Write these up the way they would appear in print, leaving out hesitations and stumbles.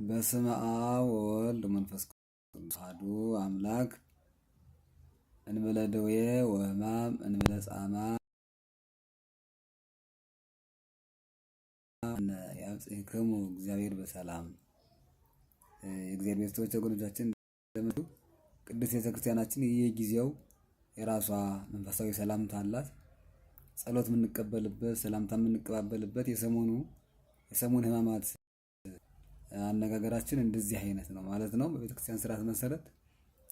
በስመ አብ ወወልድ ወመንፈስ ቅዱስ አሐዱ አምላክ እንበለ ደዌ ወሕማም እንበለ ጻማ ያብጽሕክሙ እግዚአብሔር በሰላም። የእግዚአብሔር ቤተሰቦች ወገኖቻችን እንደምቱ ቅዱስ ቤተክርስቲያናችን የጊዜው የራሷ መንፈሳዊ ሰላምታ አላት። ጸሎት የምንቀበልበት ሰላምታ የምንቀባበልበት የሰሙን ሕማማት አነጋገራችን እንደዚህ አይነት ነው ማለት ነው። በቤተክርስቲያን ስርዓት መሰረት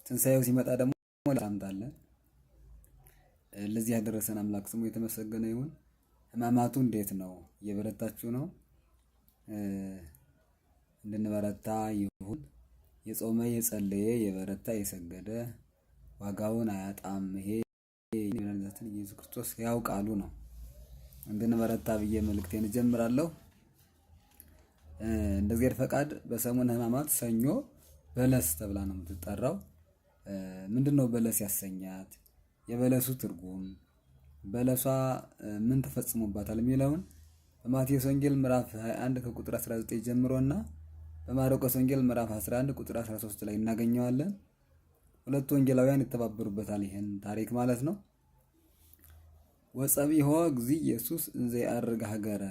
ትንሣኤው ሲመጣ ደግሞ ሰላምታ አለ። ለዚህ ያደረሰን አምላክ ስሙ የተመሰገነ ይሁን። ሕማማቱ እንዴት ነው? እየበረታችሁ ነው? እንድንበረታ ይሁን። የጾመ የጸለየ የበረታ የሰገደ ዋጋውን አያጣም። ይሄ የመድኃኒታችን ኢየሱስ ክርስቶስ ሕያው ቃሉ ነው። እንድንበረታ ብዬ መልእክቴን እጀምራለሁ። እንደ እግዚአብሔር ፈቃድ በሰሙነ ሕማማት ሰኞ በለስ ተብላ ነው የምትጠራው። ምንድነው በለስ ያሰኛት? የበለሱ ትርጉም፣ በለሷ ምን ተፈጽሞባታል የሚለውን በማቴዎስ ወንጌል ምዕራፍ 21 ከቁጥር 19 ጀምሮና በማርቆስ ወንጌል ምዕራፍ 11 ቁጥር 13 ላይ እናገኘዋለን። ሁለቱ ወንጌላውያን ይተባበሩበታል ይሄን ታሪክ ማለት ነው። ወጸቢሖ እግዚእ ኢየሱስ እንዘ ያዕርግ ሀገረ፣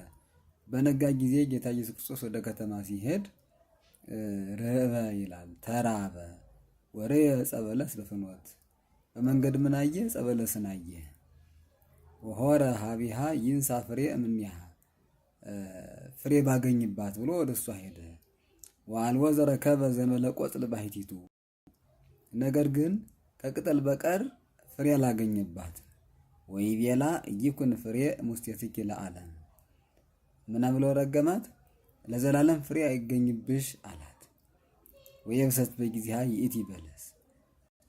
በነጋ ጊዜ ጌታ ኢየሱስ ክርስቶስ ወደ ከተማ ሲሄድ ርህበ ይላል፣ ተራበ። ወሬየ ዕፀ በለስ በፍኖት፣ በመንገድ ምን አየ? ዕፀ በለስን አየ። ወሖረ ሀቢሃ ይንሣ ፍሬ እምኔሃ፣ ፍሬ ባገኝባት ብሎ ወደ እሷ ሄደ። ወአልቦ ዘረከበ ዘመለቆጽል ባሕቲቱ፣ ነገር ግን ከቅጠል በቀር ፍሬ አላገኘባት። ወይቤላ ኢይኩን ፍሬ እሙስቴትኪ ለዓለም፣ ምን ብሎ ረገማት? ለዘላለም ፍሬ አይገኝብሽ አላት። ወየብሰት በጊዜሃ ይእቲ በለስ፣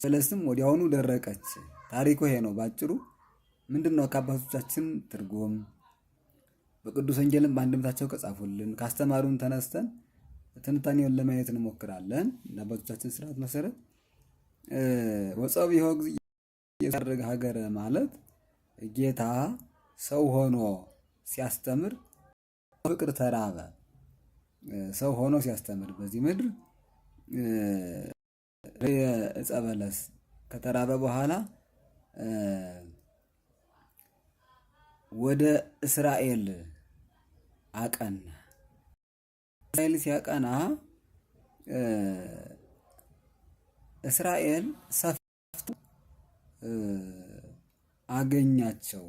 በለስም ወዲያውኑ ደረቀች። ታሪኩ ይሄ ነው ባጭሩ። ምንድነው ከአባቶቻችን ትርጉም በቅዱስ ወንጌልም በአንድምታቸው ከጻፉልን ካስተማሩን ተነስተን ትንታኔውን ለማየት እንሞክራለን። ለአባቶቻችን ስርዓት መሰረት ወጸቢሖ እግዚእ ያዕርግ ሀገረ ማለት ጌታ ሰው ሆኖ ሲያስተምር ፍቅር ተራበ። ሰው ሆኖ ሲያስተምር በዚህ ምድር ዕፀ በለስ ከተራበ በኋላ ወደ እስራኤል አቀና። እስራኤል ሲያቀና እስራኤል ሰፍቶ አገኛቸው።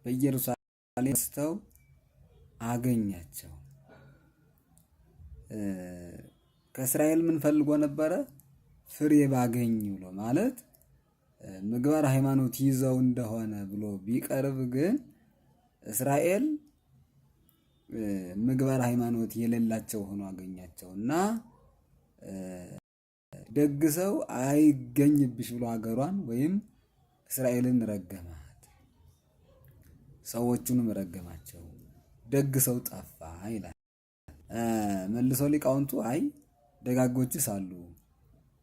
በኢየሩሳሌም ስተው አገኛቸው። ከእስራኤል ምን ፈልጎ ነበረ? ፍሬ ባገኝ ብሎ ማለት ምግባር ሃይማኖት ይዘው እንደሆነ ብሎ ቢቀርብ ግን እስራኤል ምግባር ሃይማኖት የሌላቸው ሆኖ አገኛቸው እና ደግ ሰው አይገኝብሽ ብሎ ሀገሯን ወይም እስራኤልን ረገማት። ሰዎቹንም ረገማቸው። ደግ ሰው ጠፋ ይላል። መልሰው ሊቃውንቱ አይ ደጋጎችስ አሉ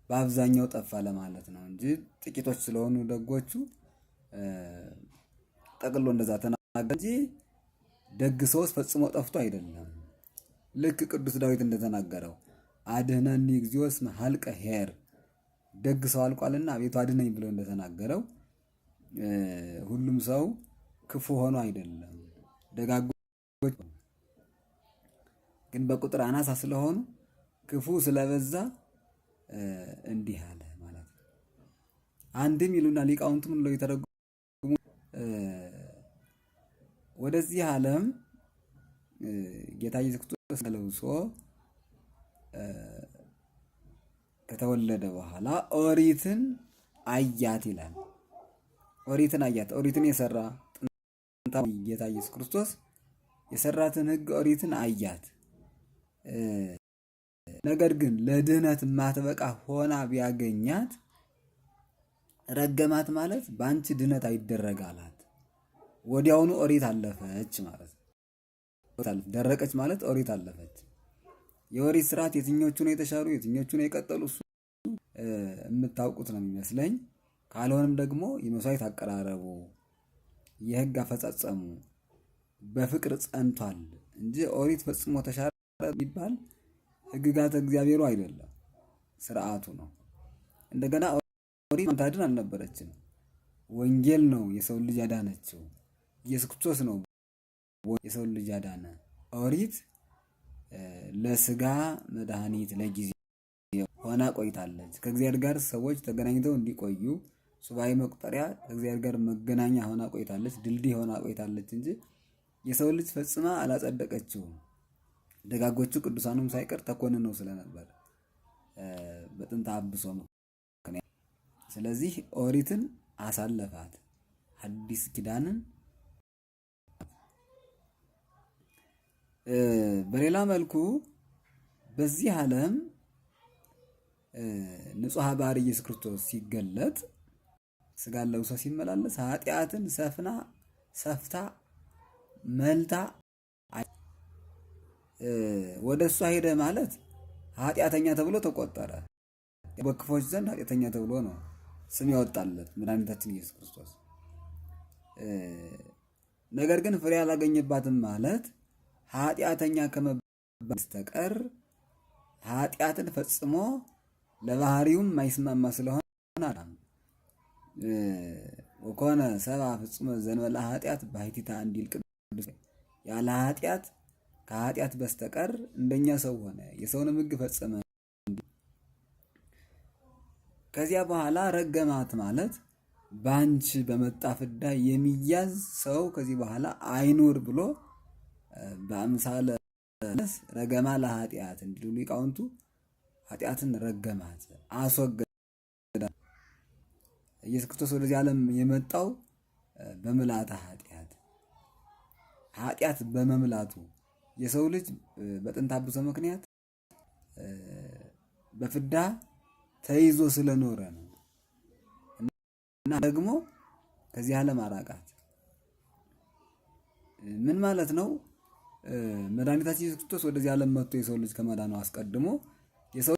በአብዛኛው ጠፋ ለማለት ነው እንጂ ጥቂቶች ስለሆኑ ደጎቹ ጠቅሎ እንደዛ ተናገረ እንጂ ደግ ሰውስ ፈጽሞ ጠፍቶ አይደለም። ልክ ቅዱስ ዳዊት እንደተናገረው አድኅነኒ እግዚኦ እስመ ሀልቀ ኄር፣ ደግ ሰው አልቋልና አቤቱ አድነኝ ብሎ እንደተናገረው ሁሉም ሰው ክፉ ሆኖ አይደለም። ደጋጎች ግን በቁጥር አናሳ ስለሆኑ ክፉ ስለበዛ እንዲህ አለ ማለት ነው። አንድም ይሉና ሊቃውንቱ ምን ብለው የተረጎሙ ወደዚህ ዓለም ጌታ ኢየሱስ ክርስቶስ ለብሶ ከተወለደ በኋላ ኦሪትን አያት ይላል። ኦሪትን አያት። ኦሪትን የሰራ ጥንታዊ ጌታ ኢየሱስ ክርስቶስ የሰራትን ሕግ ኦሪትን አያት። ነገር ግን ለድህነት ማትበቃ ሆና ቢያገኛት ረገማት ማለት በአንቺ ድህነት አይደረግ አላት። ወዲያውኑ ኦሪት አለፈች ማለት ነው። ደረቀች ማለት ኦሪት አለፈች። የኦሪት ስርዓት የትኞቹ ነው የተሻሩ የትኞቹ ነው የቀጠሉ እሱ የምታውቁት ነው የሚመስለኝ። ካልሆነም ደግሞ የመስዋዕት አቀራረቡ የሕግ አፈጻጸሙ በፍቅር ጸንቷል እንጂ ኦሪት ፈጽሞ ተሻረ ቢባል ሕግጋተ እግዚአብሔሩ አይደለም፣ ስርዓቱ ነው። እንደገና ኦሪት ታድን አልነበረችም። ወንጌል ነው የሰው ልጅ ያዳነችው። ኢየሱስ ክርስቶስ ነው የሰው ልጅ ያዳነ። ኦሪት ለስጋ መድኃኒት ለጊዜ ሆና ቆይታለች። ከእግዚአብሔር ጋር ሰዎች ተገናኝተው እንዲቆዩ ሱባኤ መቁጠሪያ ከእግዚአብሔር ጋር መገናኛ ሆና ቆይታለች፣ ድልድይ ሆና ቆይታለች እንጂ የሰው ልጅ ፈጽማ አላጸደቀችውም። ደጋጎቹ ቅዱሳኑም ሳይቀር ተኮንነው ስለነበር በጥንተ አብሶ ምክንያት። ስለዚህ ኦሪትን አሳለፋት፣ አዲስ ኪዳንን። በሌላ መልኩ በዚህ ዓለም ንጹሐ ባህሪ ኢየሱስ ክርስቶስ ሲገለጥ ስጋን ለብሶ ሲመላለስ ኃጢአትን ሰፍታ መልታ ወደ እሷ ሄደ ማለት ኃጢአተኛ ተብሎ ተቆጠረ። በክፎች ዘንድ ኃጢአተኛ ተብሎ ነው ስም ያወጣለት መድኃኒታችን ኢየሱስ ክርስቶስ። ነገር ግን ፍሬ አላገኘባትም ማለት ኃጢአተኛ ከመባል በስተቀር ኃጢአትን ፈጽሞ ለባህሪውም የማይስማማ ስለሆነ ወኮነ ሰብአ ፍጹመ ዘእንበለ ኃጢአት ባሕቲታ እንዲል ቅዱስ ያለ ኃጢአት ከኃጢአት በስተቀር እንደኛ ሰው ሆነ፣ የሰውንም ሕግ ፈጸመ። ከዚያ በኋላ ረገማት ማለት ባንቺ በመጣ ፍዳ የሚያዝ ሰው ከዚህ በኋላ አይኑር ብሎ በአምሳለ ረገማ ለኃጢአት እንዲሉ ሊቃውንቱ ኃጢአትን ረገማት፣ አስወገዳት። ኢየሱስ ክርስቶስ ወደዚህ ዓለም የመጣው በምልአተ ኃጢአት በመምላቱ የሰው ልጅ በጥንተ አብሶ ምክንያት በፍዳ ተይዞ ስለኖረ ነው እና ደግሞ ከዚህ ዓለም አራቃት። ምን ማለት ነው? መድኃኒታችን ኢየሱስ ክርስቶስ ወደዚህ ዓለም መጥቶ የሰው ልጅ ከመዳኑ አስቀድሞ የሰው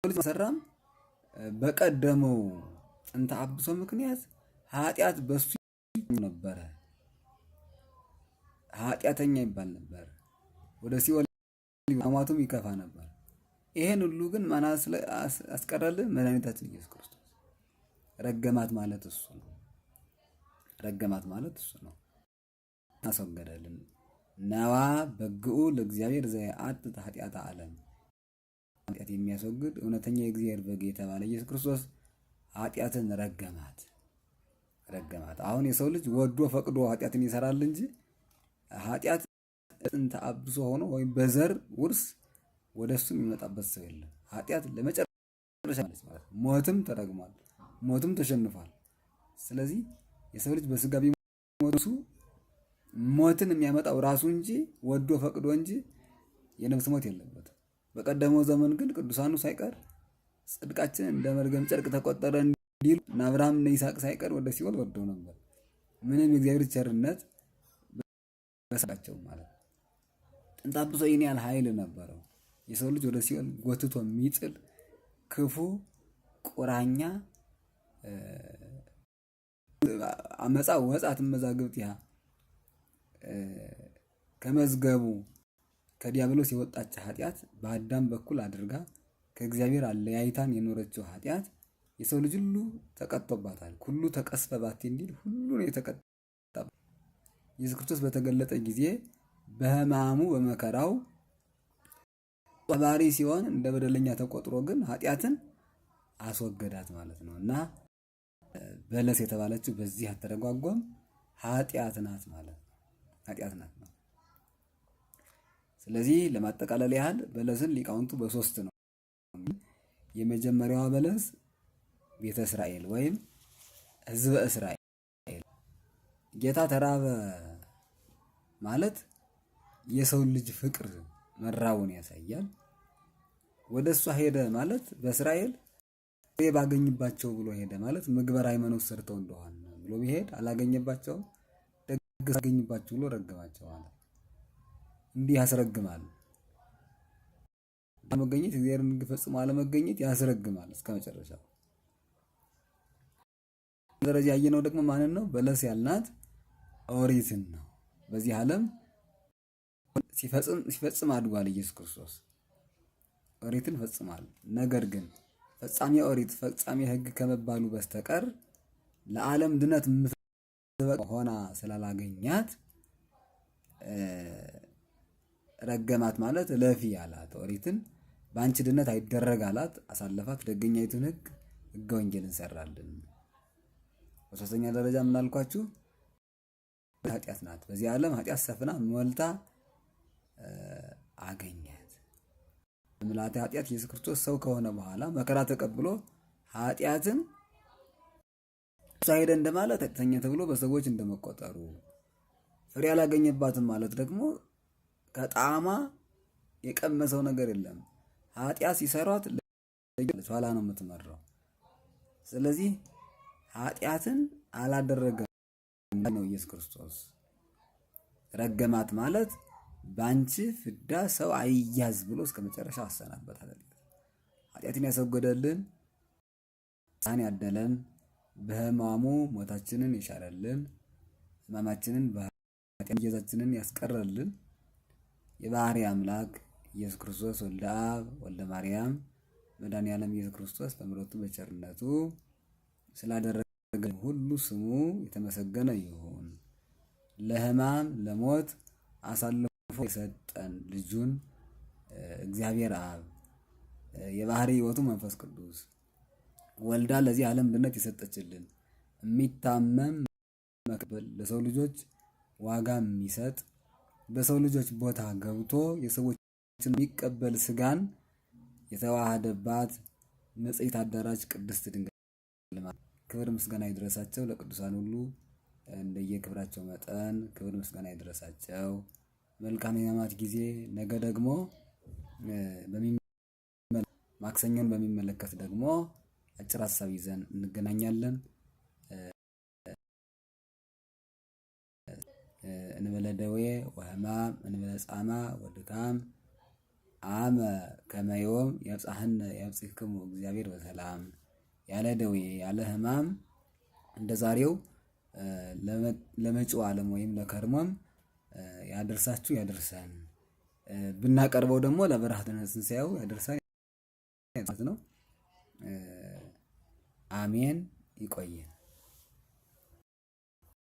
ልጅ መሰራም በቀደመው ጥንተ አብሶ ምክንያት ኃጢአት በሱ ነበረ፣ ኃጢአተኛ ይባል ነበር፣ ወደ ሲኦል አሟቱም ይከፋ ነበር። ይሄን ሁሉ ግን ማን አስቀረልን? መድኃኒታችን ኢየሱስ ክርስቶስ። ረገማት ማለት እሱ ነው። ረገማት ማለት እሱ ነው። አስወገደልን። ነዋ በግኡ ለእግዚአብሔር ዘየአጥት ኃጢአተ ዓለም። ኃጢአት የሚያስወግድ እውነተኛ የእግዚአብሔር በግ የተባለ ኢየሱስ ክርስቶስ ኃጢአትን ረገማት። አሁን የሰው ልጅ ወዶ ፈቅዶ ኃጢአትን ይሰራል እንጂ ኃጢአት ጥንተ አብሶ ሆኖ ወይም በዘር ውርስ ወደሱ የሚመጣበት ሰው የለም። ኃጢአት ለመጨረሻ ማለት ሞትም ተረግሟል፣ ሞትም ተሸንፏል። ስለዚህ የሰው ልጅ በስጋ ቢሞቱ ሞትን የሚያመጣው ራሱ እንጂ ወዶ ፈቅዶ እንጂ የነፍስ ሞት የለበትም። በቀደመው ዘመን ግን ቅዱሳኑ ሳይቀር ጽድቃችን እንደ መርገም ጨርቅ ተቆጠረ እንዲሉ እና አብርሃም እና ይስሐቅ ሳይቀር ወደ ሲኦል ወርደው ነበር። ምንም የእግዚአብሔር ቸርነት በሰጣቸው ማለት ነው። ጥንተ አብሶ ይህን ያህል ኃይል ነበረው። የሰው ልጅ ወደ ሲኦል ጎትቶ የሚጥል ክፉ ቁራኛ አመፃ ወጻት መዛግብት ያ ከመዝገቡ ከዲያብሎስ የወጣች ኃጢአት በአዳም በኩል አድርጋ ከእግዚአብሔር አለያይታን የኖረችው ኃጢአት የሰው ልጅ ሁሉ ተቀጥቶባታል። ሁሉ ተቀስፈባት እንዲል ሁሉ ነው የተቀጣ። ኢየሱስ ክርስቶስ በተገለጠ ጊዜ በሕማሙ በመከራው ባህሪ ሲሆን እንደ በደለኛ ተቆጥሮ ግን ኃጢአትን አስወገዳት ማለት ነው እና በለስ የተባለችው በዚህ አተረጓጎም ኃጢአት ናት ማለት ነው። ኃጢአት ናት ነው። ስለዚህ ለማጠቃለል ያህል በለስን ሊቃውንቱ በሶስት ነው። የመጀመሪያዋ በለስ ቤተ እስራኤል ወይም ሕዝበ እስራኤል። ጌታ ተራበ ማለት የሰው ልጅ ፍቅር መራቡን ያሳያል። ወደ እሷ ሄደ ማለት በእስራኤል ባገኝባቸው ብሎ ሄደ ማለት ምግባረ ሃይማኖት ሰርተው እንደሆነ ብሎ ቢሄድ አላገኘባቸውም፣ ደግ አገኝባቸው ብሎ ረገማቸው ማለት እንዲህ ያስረግማል። አለመገኘት እግዚአብሔርን ሕግ ፈጽሞ አለመገኘት ያስረግማል እስከ መጨረሻው ደረጃ። ያየነው ደግሞ ማንን ነው? በለስ ያልናት ኦሪትን ነው። በዚህ ዓለም ሲፈጽም አድጓል ኢየሱስ ክርስቶስ። ኦሪትን ፈጽሟል። ነገር ግን ፈጻሜ ኦሪት ፈጻሜ ሕግ ከመባሉ በስተቀር ለዓለም ድነት የምትበቃ ሆና ስላላገኛት ረገማት ማለት ለፊ አላት። ኦሪትን በአንቺ ድነት አይደረግ አላት፣ አሳለፋት። ደገኛይቱን ሕገ ወንጌልን ሰራልን። በሶስተኛ ደረጃ ምን አልኳችሁ? ኃጢአት ናት። በዚህ ዓለም ኃጢአት ሰፍና ሞልታ አገኛት። በምልአተ ኃጢአት ኢየሱስ ክርስቶስ ሰው ከሆነ በኋላ መከራ ተቀብሎ ኃጢአትን ሳይሄደ እንደማለት ኃጢአተኛ ተብሎ በሰዎች እንደመቆጠሩ፣ ፍሬ አላገኘባትም ማለት ደግሞ ከጣዕማ የቀመሰው ነገር የለም። ኃጢአት ሲሰሯት ኋላ ነው የምትመራው። ስለዚህ ኃጢአትን አላደረገም ነው ኢየሱስ ክርስቶስ። ረገማት ማለት ባንቺ ፍዳ ሰው አይያዝ ብሎ እስከ መጨረሻ አሰናበታል። ኃጢአትን ያስወገደልን፣ ሳን ያደለን፣ በሕማሙ ሞታችንን የሻረልን፣ ሕማማችንን በኃጢአታችንን ያስቀረልን የባህሪ አምላክ ኢየሱስ ክርስቶስ ወልደ አብ ወልደ ማርያም መድኃኔዓለም ኢየሱስ ክርስቶስ በምሕረቱ በቸርነቱ ስላደረገ ሁሉ ስሙ የተመሰገነ ይሁን። ለሕማም ለሞት አሳልፎ የሰጠን ልጁን እግዚአብሔር አብ የባህሪ ሕይወቱ መንፈስ ቅዱስ ወልዳ ለዚህ ዓለም ድነት የሰጠችልን የሚታመም መቀበል ለሰው ልጆች ዋጋ የሚሰጥ በሰው ልጆች ቦታ ገብቶ የሰዎችን የሚቀበል ስጋን የተዋሃደባት ንጽሕት አዳራሽ ቅድስት ድንግል ክብር ምስጋና ይድረሳቸው። ለቅዱሳን ሁሉ እንደየክብራቸው መጠን ክብር ምስጋና ይድረሳቸው። መልካም የሕማማት ጊዜ። ነገ ደግሞ ማክሰኞን በሚመለከት ደግሞ አጭር ሀሳብ ይዘን እንገናኛለን። እንበለ ደዌ ወሕማም እንበለ ጻማ ወድካም አመ ከመ ዮም ያብጽሐነ ያብጽሕክሙ እግዚአብሔር በሰላም። ያለ ደዌ ያለ ሕማም እንደ ዛሬው ለመጪው ዓለም ወይም ለከርሞም ያደርሳችሁ ያደርሰን። ብናቀርበው ደግሞ ለብርሃተ ትንሣኤው ያደርሰን ነው። አሜን። ይቆየን።